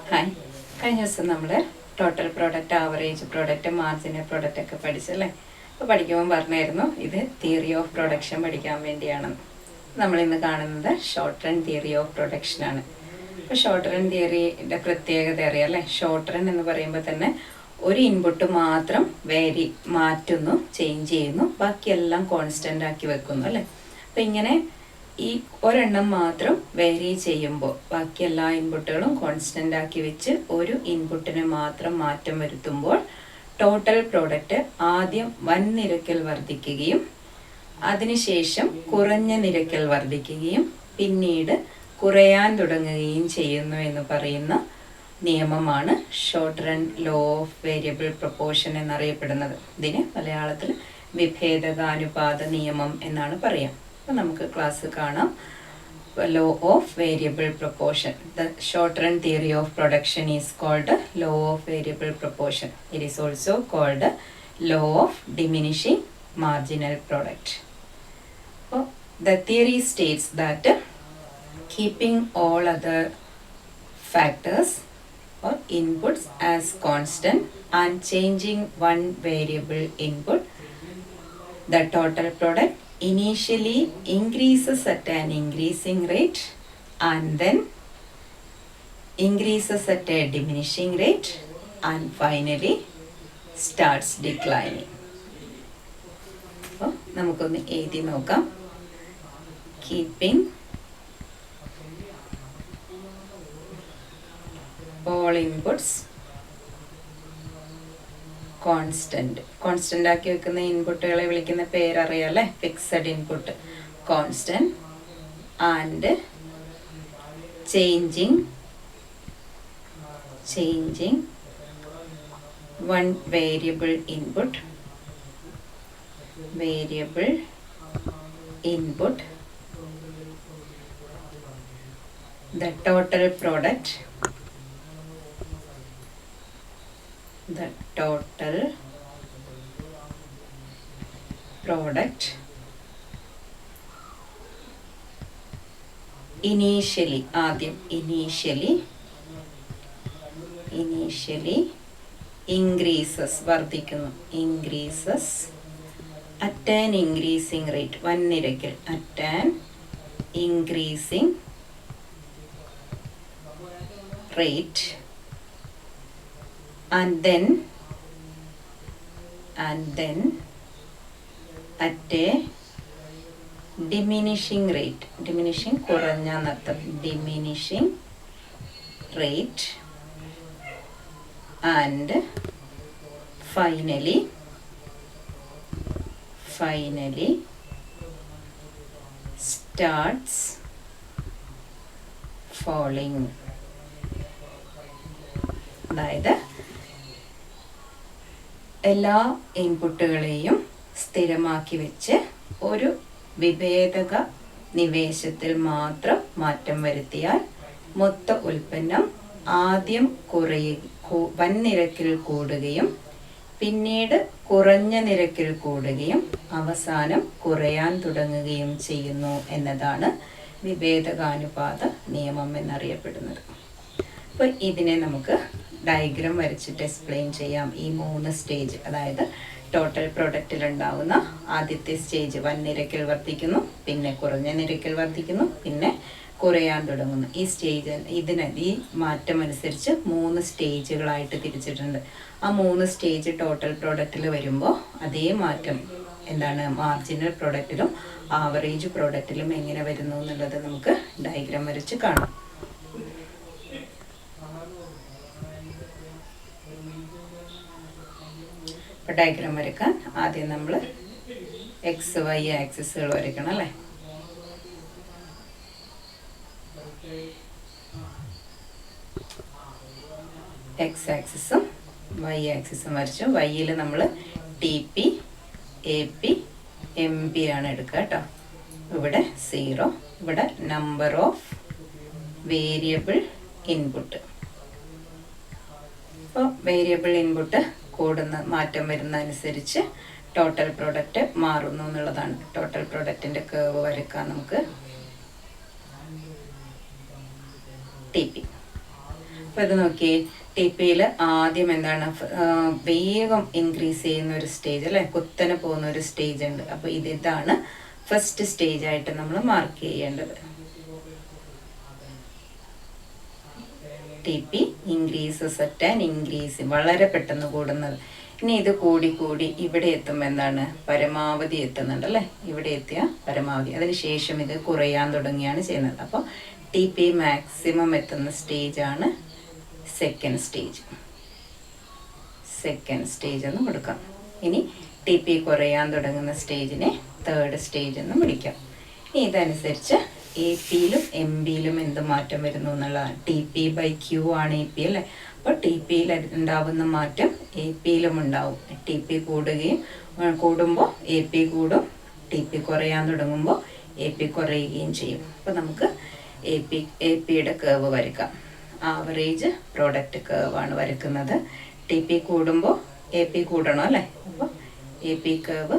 Hi, കഴിഞ്ഞ ദിവസം നമ്മൾ total product, average product, marginal product ഒക്കെ പഠിച്ചല്ലേ. അപ്പോൾ പഠിക്കുമ്പോൾ പറഞ്ഞായിരുന്നു ഇത് തിയറി ഓഫ് പ്രൊഡക്ഷൻ പഠിക്കാൻ വേണ്ടിയാണെന്ന്. നമ്മളിന്ന് കാണുന്നത് ഷോർട്ട് റൺ തിയറി ഓഫ് പ്രൊഡക്ഷനാണ്. അപ്പോൾ ഷോർട്ട് റൺ തിയറിയുടെ പ്രത്യേകത അറിയാം അല്ലേ. ഷോർട്ട് റൺ എന്ന് പറയുമ്പോൾ തന്നെ ഒരു ഇൻപുട്ട് മാത്രം മാറ്റുന്നു, ചേഞ്ച് ചെയ്യുന്നു, ബാക്കിയെല്ലാം കോൺസ്റ്റൻ്റ് ആക്കി വെക്കുന്നു അല്ലേ. അപ്പം ഇങ്ങനെ ഈ ഒരെണ്ണം മാത്രം വേരി ചെയ്യുമ്പോൾ ബാക്കി എല്ലാ ഇൻപുട്ടുകളും കോൺസ്റ്റൻ്റ് ആക്കി വെച്ച് ഒരു ഇൻപുട്ടിന് മാത്രം മാറ്റം വരുത്തുമ്പോൾ ടോട്ടൽ പ്രോഡക്റ്റ് ആദ്യം വൻ നിരക്കിൽ വർദ്ധിക്കുകയും അതിനുശേഷം കുറഞ്ഞ നിരക്കിൽ വർദ്ധിക്കുകയും പിന്നീട് കുറയാൻ തുടങ്ങുകയും ചെയ്യുന്നു എന്ന് പറയുന്ന നിയമമാണ് short run law of variable proportion എന്നറിയപ്പെടുന്നത്. ഇതിന് മലയാളത്തിൽ വിഭേദകാനുപാത നിയമം എന്നാണ് പറയാം. അപ്പോൾ നമുക്ക് ക്ലാസ് കാണാം. Law of variable proportion. The short run theory of production is called law of variable proportion. It is also called law of diminishing marginal product. അപ്പോൾ the theory states that keeping all other factors or inputs as constant and changing one variable input, the total product initially increases at an increasing rate and then increases at a diminishing rate and finally starts declining. അപ്പോൾ നമുക്കൊന്ന് എഴുതി നോക്കാം. Keeping all inputs constant ആക്കി വെക്കുന്ന ഇൻപുട്ടുകളെ വിളിക്കുന്ന പേരറിയാല്ലേ. Fixed input constant and changing one variable input the total product initially increases at an increasing rate, one നിരക്കിൽ at an increasing rate and then at a diminishing rate, കുറഞ്ഞ എന്നർത്ഥം, diminishing rate and finally starts falling. അതായത് എല്ലാ ഇൻപുട്ടുകളെയും സ്ഥിരമാക്കി വെച്ച് ഒരു വിഭേദക നിവേശത്തിൽ മാത്രം മാറ്റം വരുത്തിയാൽ മൊത്ത ഉൽപ്പന്നം ആദ്യം വൻ നിരക്കിൽ കൂടുകയും പിന്നീട് കുറഞ്ഞ നിരക്കിൽ കൂടുകയും അവസാനം കുറയാൻ തുടങ്ങുകയും ചെയ്യുന്നു എന്നതാണ് വിഭേദകാനുപാത നിയമം എന്നറിയപ്പെടുന്നത്. അപ്പോൾ ഇതിനെ നമുക്ക് ഡയഗ്രാം വരച്ചിട്ട് എക്സ്പ്ലെയിൻ ചെയ്യാം. ഈ 3 സ്റ്റേജ്, അതായത് ടോട്ടൽ പ്രോഡക്റ്റിൽ ഉണ്ടാകുന്ന ആദ്യത്തെ സ്റ്റേജ് വൻ നിരക്കിൽ വർദ്ധിക്കുന്നു, പിന്നെ കുറഞ്ഞ നിരക്കിൽ വർദ്ധിക്കുന്നു, പിന്നെ കുറയാൻ തുടങ്ങുന്നു. ഈ മാറ്റം അനുസരിച്ച് 3 സ്റ്റേജുകളായിട്ട് തിരിച്ചിട്ടുണ്ട്. ആ 3 സ്റ്റേജ് ടോട്ടൽ പ്രോഡക്റ്റിൽ വരുമ്പോൾ അതേ മാറ്റം എന്താണ് മാർജിനൽ പ്രോഡക്റ്റിലും ആവറേജ് പ്രോഡക്റ്റിലും എങ്ങനെ വരുന്നു എന്നുള്ളത് നമുക്ക് ഡയഗ്രാം വരച്ച് കാണാം. അപ്പോൾ ഡയഗ്രാം വരയ്ക്കാൻ ആദ്യം നമ്മൾ എക്സ് വൈ ആക്സിസുകൾ വരയ്ക്കണം അല്ലേ. എക്സ് ആക്സിസും വൈ ആക്സിസും വരച്ചു. വൈയിൽ നമ്മൾ TP, AP, MP ആണ് എടുക്കുക കേട്ടോ. ഇവിടെ 0, ഇവിടെ നമ്പർ ഓഫ് വേരിയബിൾ ഇൻപുട്ട്. അപ്പോൾ വേരിയബിൾ ഇൻപുട്ട് മാറ്റം വരുന്ന അനുസരിച്ച് ടോട്ടൽ പ്രോഡക്റ്റ് മാറുന്നു എന്നുള്ളതാണ്. ടോട്ടൽ പ്രോഡക്റ്റിൻ്റെ കേർവ് വരയ്ക്കാൻ നമുക്ക് TP. അപ്പോൾ ഇത് നോക്കിയേ, ടി പിയിൽ ആദ്യം എന്താണ് വേഗം ഇൻക്രീസ് ചെയ്യുന്ന ഒരു സ്റ്റേജ് അല്ലേ, കുത്തനെ പോകുന്ന ഒരു സ്റ്റേജ് ഉണ്ട്. അപ്പോൾ ഇതാണ് ഫസ്റ്റ് സ്റ്റേജ് ആയിട്ട് നമ്മൾ മാർക്ക് ചെയ്യേണ്ടത്. T P increases at an increase, വളരെ പെട്ടെന്ന് കൂടുന്നത്. ഇനി ഇത് കൂടി കൂടി ഇവിടെ എത്തുമ്പോൾ എന്താണ് പരമാവധി എത്തുന്നുണ്ട് അല്ലേ, ഇവിടെ എത്തിയ പരമാവധി. അതിനുശേഷം ഇത് കുറയാൻ തുടങ്ങിയാണ് ചെയ്യുന്നത്. അപ്പോൾ ടി പി മാക്സിമം എത്തുന്ന സ്റ്റേജാണ് സെക്കൻഡ് സ്റ്റേജ് എന്ന് കൊടുക്കാം. ഇനി ടി പി കുറയാൻ തുടങ്ങുന്ന സ്റ്റേജിനെ തേർഡ് സ്റ്റേജ് എന്ന് വിളിക്കാം. ഇനി ഇതനുസരിച്ച് എ പിയിലും എം ബിയിലും എന്ത് മാറ്റം വരുന്നു എന്നുള്ളതാണ്. ടി പി ബൈ ക്യൂ ആണ് എ പി അല്ലേ. അപ്പോൾ ടി പിയിൽ ഉണ്ടാവുന്ന മാറ്റം എ പിയിലും ഉണ്ടാവും. ടി പി കൂടുമ്പോൾ എ പി കൂടും, ടി പി കുറയാൻ തുടങ്ങുമ്പോൾ എ പി കുറയുകയും ചെയ്യും. അപ്പോൾ നമുക്ക് എ പിയുടെ കേവ് വരയ്ക്കാം. ആവറേജ് പ്രോഡക്റ്റ് കേവാണ് വരയ്ക്കുന്നത്. ടി പി കൂടുമ്പോൾ എ പി കൂടണം അല്ലേ. അപ്പോൾ എ പി കേവ്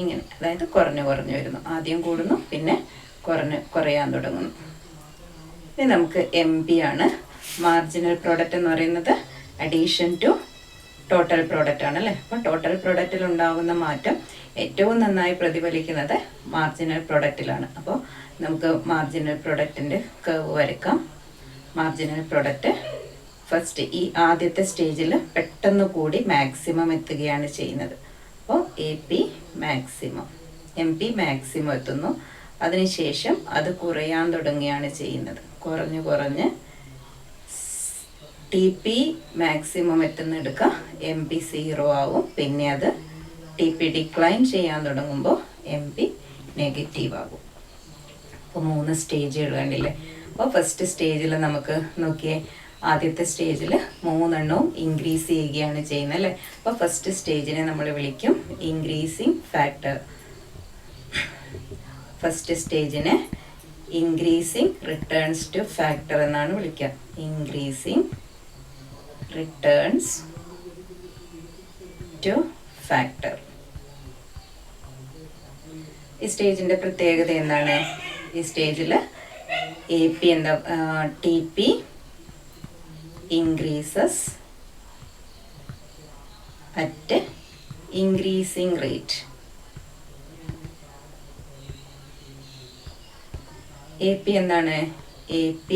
ഇങ്ങനെ, അതായത് കുറഞ്ഞു വരുന്നു. ആദ്യം കൂടുന്നു, പിന്നെ കുറയാൻ തുടങ്ങുന്നു. ഇനി നമുക്ക് എം പി ആണ്. മാർജിനൽ പ്രോഡക്റ്റ് എന്ന് പറയുന്നത് അഡീഷൻ ടു ടോട്ടൽ പ്രോഡക്റ്റ് ആണ് അല്ലേ. അപ്പോൾ ടോട്ടൽ പ്രോഡക്റ്റിൽ ഉണ്ടാകുന്ന മാറ്റം ഏറ്റവും നന്നായി പ്രതിഫലിക്കുന്നത് മാർജിനൽ പ്രോഡക്റ്റിലാണ്. അപ്പോൾ നമുക്ക് മാർജിനൽ പ്രോഡക്റ്റിൻ്റെ കർവ് വരയ്ക്കാം. മാർജിനൽ പ്രോഡക്റ്റ് ഫസ്റ്റ് ഈ ആദ്യത്തെ സ്റ്റേജിൽ പെട്ടെന്ന് കൂടി മാക്സിമം എത്തുകയാണ് ചെയ്യുന്നത്. അപ്പോൾ എം പി മാക്സിമം എത്തുന്നു. അതിനുശേഷം അത് കുറയാൻ തുടങ്ങുകയാണ് ചെയ്യുന്നത്. കുറഞ്ഞ് ടി പി മാക്സിമം എത്തുന്നെടുക്കുക, എം പി 0 ആവും. പിന്നെ അത് ടി പി ഡിക്ലൈൻ ചെയ്യാൻ തുടങ്ങുമ്പോൾ എം പി നെഗറ്റീവ് ആകും. അപ്പോൾ 3 സ്റ്റേജുകൾ കണ്ടില്ലേ. അപ്പോൾ ഫസ്റ്റ് സ്റ്റേജിൽ നമുക്ക് നോക്കിയേ, ആദ്യത്തെ സ്റ്റേജിൽ 3 എണ്ണവും ഇൻക്രീസ് ചെയ്യുകയാണ് ചെയ്യുന്നത് അല്ലേ. അപ്പോൾ ഫസ്റ്റ് സ്റ്റേജിനെ നമ്മൾ വിളിക്കും ഇൻക്രീസിങ് ഫാക്ടർ. ഫസ്റ്റ് സ്റ്റേജിനെ ഇൻക്രീസിങ് റിട്ടേൺസ് ടു ഫാക്ടർ എന്നാണ് വിളിക്കുക. Increasing returns to factor. ഈ സ്റ്റേജിൻ്റെ പ്രത്യേകത എന്താണ്? ഈ സ്റ്റേജിൽ A P T P increases at increasing rate. AP എന്താണ്? AP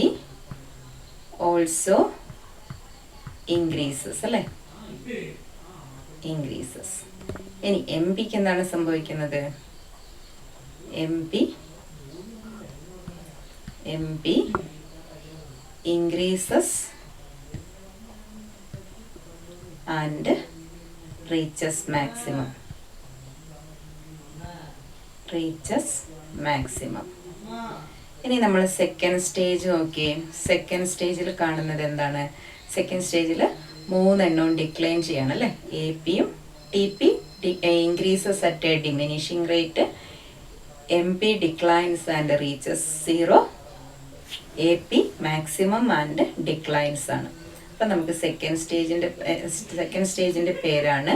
also increases അല്ലേ, increases. ഇനി എം പിക്ക് എന്താണ് സംഭവിക്കുന്നത്? M P increases and reaches maximum. ഇനി നമ്മൾ സെക്കൻഡ് സ്റ്റേജ് നോക്കിയേ. സെക്കൻഡ് സ്റ്റേജിൽ കാണുന്നത് എന്താണ്? സെക്കൻഡ് സ്റ്റേജിൽ 3 എണ്ണവും ഡിക്ലൈൻ ചെയ്യണം അല്ലേ. എ പിയും T P increases at A diminishing rate, M P declines and reaches 0, A P maximum and declines ആണ്. അപ്പം നമുക്ക് സെക്കൻഡ് സ്റ്റേജിൻ്റെ പേരാണ്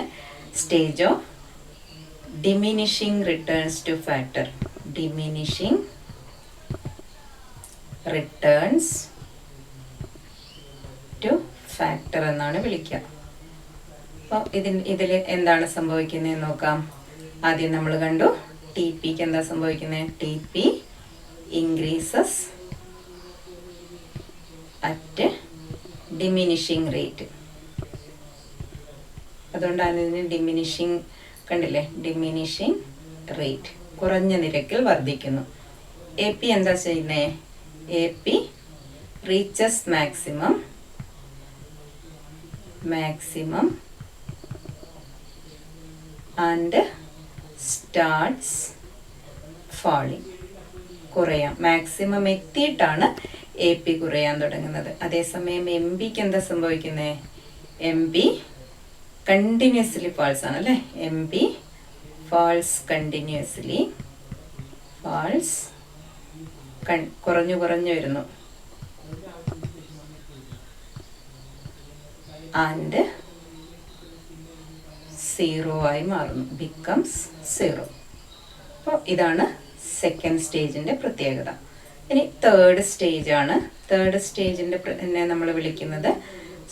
stage of diminishing returns to factor. Diminishing returns to factor എന്നാണ് വിളിക്കുക. അപ്പോൾ ഇതിൽ എന്താണ് സംഭവിക്കുന്നതെന്ന് നോക്കാം. ആദ്യം നമ്മൾ കണ്ടു ടി പിക്ക് എന്താ സംഭവിക്കുന്നത്? T P increases at diminishing rate. അതുകൊണ്ടാണ് ഇതിന് ഡിമിനിഷിംഗ്, കണ്ടില്ലേ, ഡിമിനിഷിംഗ് റേറ്റ്, കുറഞ്ഞ നിരക്കിൽ വർദ്ധിക്കുന്നു. എ പി എന്താ ചെയ്യുന്നത്? A P reaches maximum and starts falling. കുറയാം, മാക്സിമം എത്തിയിട്ടാണ് എ പി കുറയാൻ തുടങ്ങുന്നത്. അതേസമയം എം പിക്ക് എന്താ സംഭവിക്കുന്നത്? എം പി കണ്ടിന്യൂസ്ലി ഫാൾസ് ആണ് അല്ലേ. M P falls continuously, falls കുറഞ്ഞു വരുന്നു. ആൻഡ് സീറോ ആയി മാറുന്നു, ബിക്കംസ് സീറോ. അപ്പോൾ ഇതാണ് സെക്കൻഡ് സ്റ്റേജിൻ്റെ പ്രത്യേകത. ഇനി തേർഡ് സ്റ്റേജാണ്. തേർഡ് സ്റ്റേജിൻ്റെ നമ്മൾ വിളിക്കുന്നത്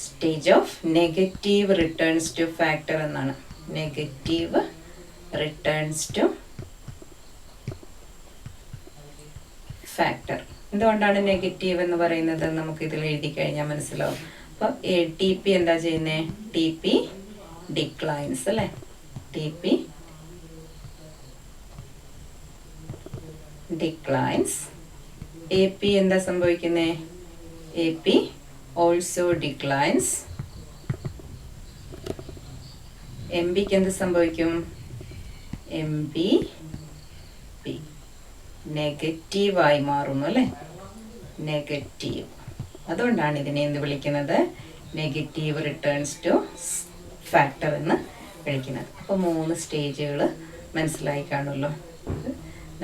stage of negative returns to factor എന്നാണ്. Negative returns to factor. എന്തുകൊണ്ടാണ് നെഗറ്റീവ് എന്ന് പറയുന്നത് നമുക്ക് ഇതിൽ എഴുതി കഴിഞ്ഞാൽ മനസ്സിലാവും. അപ്പോൾ ടി പി എന്താ ചെയ്യുന്നത്? ടി പി ഡിക്ലൈൻസ് അല്ലേ? T P declines. A P എന്താ സംഭവിക്കുന്നത്? A P also declines. M ബിക്ക് എന്ത് സംഭവിക്കും? എം ബി പി നെഗറ്റീവായി മാറുന്നു അല്ലേ? നെഗറ്റീവ്. അതുകൊണ്ടാണ് ഇതിനെ എന്ത് വിളിക്കുന്നത്? നെഗറ്റീവ് റിട്ടേൺസ് ടു ഫാക്ടർ എന്ന് വിളിക്കുന്നത്. അപ്പോൾ 3 സ്റ്റേജുകൾ മനസ്സിലായി കാണുമല്ലോ.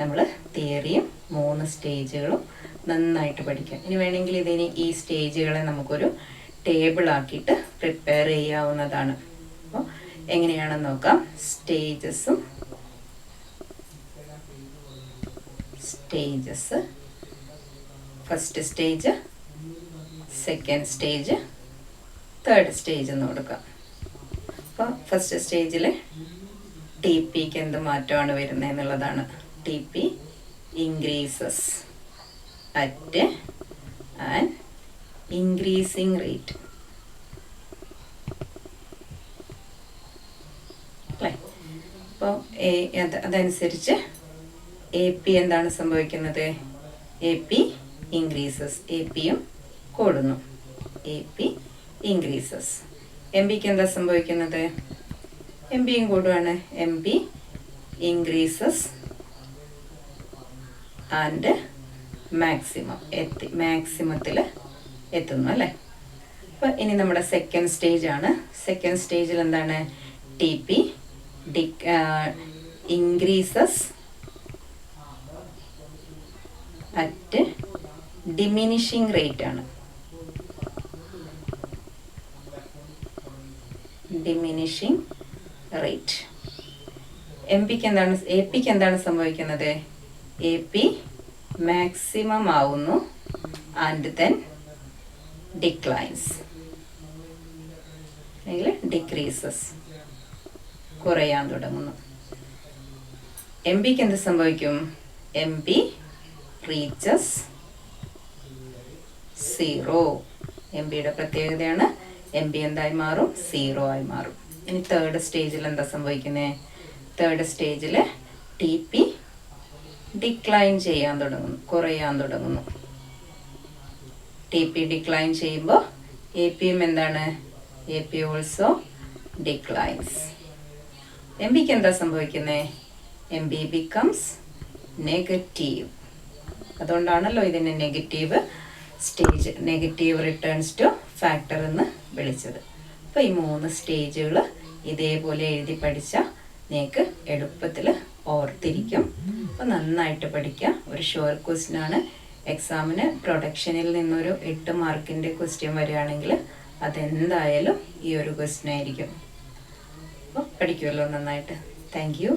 നമ്മൾ തിയറിയും 3 സ്റ്റേജുകളും നന്നായിട്ട് പഠിക്കാം. ഇനി വേണമെങ്കിൽ ഈ സ്റ്റേജുകളെ നമുക്കൊരു ടേബിൾ ആക്കിയിട്ട് പ്രിപ്പയർ ചെയ്യാവുന്നതാണ്. അപ്പോൾ എങ്ങനെയാണെന്ന് നോക്കാം. Stages first stage, second stage, third stage എന്ന് കൊടുക്കാം. അപ്പോൾ ഫസ്റ്റ് സ്റ്റേജിൽ ടി പിക്ക് എന്ത് മാറ്റമാണ് വരുന്നത് എന്നുള്ളതാണ്. T P increases at an increasing rate അല്ലേ? അപ്പോൾ അതനുസരിച്ച് എ പി എന്താണ് സംഭവിക്കുന്നത്? A P increases. എ പിയും കൂടുന്നു. A P increases. എം ബിക്ക് എന്താ സംഭവിക്കുന്നത്? എം ബിയും കൂടുകയാണ്. എം ബി ഇൻക്രീസസ് ആൻഡ് മാക്സിമത്തിൽ എത്തുന്നു അല്ലേ? അപ്പോൾ ഇനി നമ്മുടെ സെക്കൻഡ് സ്റ്റേജ് ആണ്. സെക്കൻഡ് സ്റ്റേജിൽ എന്താണ്? T P increases at diminishing rate ആണ്. Diminishing rate. എ പിക്ക് എന്താണ് സംഭവിക്കുന്നത്? എ പി മാക്സിമം ആവുന്നു ആൻഡ് ദെൻ ഡിക്ലൈൻസ് അല്ലെങ്കിൽ ഡിക്രീസസ്, കുറയാൻ തുടങ്ങുന്നു. എം ബിക്ക് എന്ത് സംഭവിക്കും? M B reaches zero. M ബിയുടെ പ്രത്യേകതയാണ് എം ബി എന്തായി മാറും? സീറോ ആയി മാറും. ഇനി തേർഡ് സ്റ്റേജിൽ എന്താ സംഭവിക്കുന്നത്? തേർഡ് സ്റ്റേജിൽ ടി പി ഡിക്ലൈൻ ചെയ്യാൻ തുടങ്ങുന്നു, കുറയാൻ തുടങ്ങുന്നു. ടി പി ഡിക്ലൈൻ ചെയ്യുമ്പോൾ എ പിയും എന്താണ്? A P also declines. M ബിക്ക് എന്താ സംഭവിക്കുന്നത്? M B becomes negative. അതുകൊണ്ടാണല്ലോ ഇതിനെ negative stage, negative returns to factor എന്ന് വിളിച്ചത്. അപ്പോൾ ഈ 3 സ്റ്റേജുകൾ ഇതേപോലെ എഴുതി പഠിച്ചാൽ നിങ്ങൾക്ക് എളുപ്പത്തിൽ ഓർത്തിരിക്കും. അപ്പോൾ നന്നായിട്ട് പഠിക്കുക. ഒരു ഷുവർ ക്വസ്റ്റ്യൻ ആണ്. എക്സാമിന് പ്രൊഡക്ഷനിൽ നിന്നൊരു 8 മാർക്കിൻ്റെ ക്വസ്റ്റ്യൻ വരികയാണെങ്കിൽ അതെന്തായാലും ഈ ഒരു ക്വസ്റ്റ്യൻ ആയിരിക്കും. അപ്പോൾ പഠിക്കുമല്ലോ നന്നായിട്ട്. Thank you.